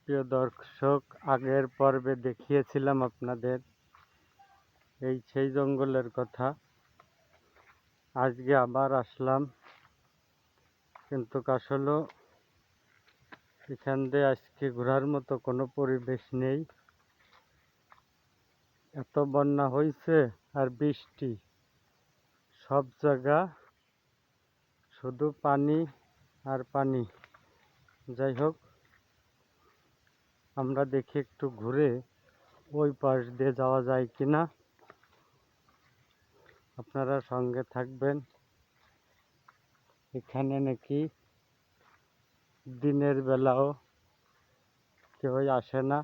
প্রিয় দর্শক, আগের পর্বে দেখিয়েছিলাম আপনাদের সেই জঙ্গলের কথা। আজকে আবার আসলাম, কিন্তু আসলে এখান দিয়ে আজকে ঘোরার মতো কোনো পরিবেশ নেই। এত বন্যা হয়েছে আর বৃষ্টি, সব জায়গা শুধু পানি আর পানি। যাই হোক, আমরা দেখি একটু ঘুরে ওই পাশ দিয়ে যাওয়া যায় কিনা। আপনারা সঙ্গে থাকবেন। এখানে নাকি দিনের বেলাও কেউ আসে না,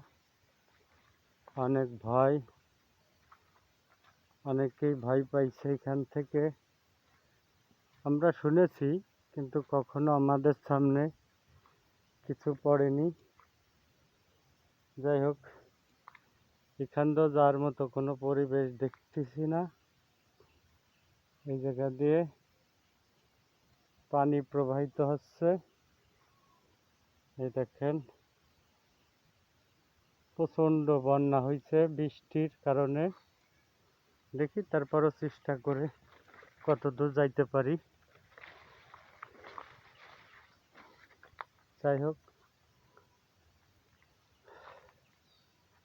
অনেক ভয়, অনেকেই ভয় পাইছে এখান থেকে। আমরা শুনেছি, কিন্তু কখনো আমাদের সামনে কিছু পড়েনি। যাই হোক, এখান দিয়ে যাওয়ার মতো কোনো পরিবেশ দেখতেছি না। এই জায়গা দিয়ে পানি প্রবাহিত হচ্ছে, এই দেখেন। প্রচণ্ড বন্যা হয়েছে বৃষ্টির কারণে। দেখি তারপরও চেষ্টা করে কতদূর যাইতে পারি। যাই হোক,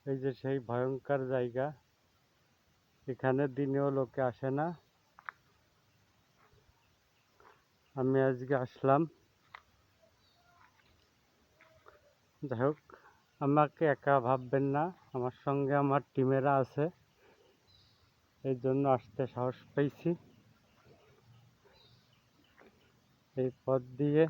এই যে সেই ভয়ঙ্কর জায়গা, এখানে দিনেও লোকে আসে না। আমি আজকে আসলাম। যাই হোক, আমাকে একা ভাববেন না, আমার সঙ্গে আমার টিমেরা আছে, এই জন্য আসতে সাহস পেয়েছি। এই পথ দিয়ে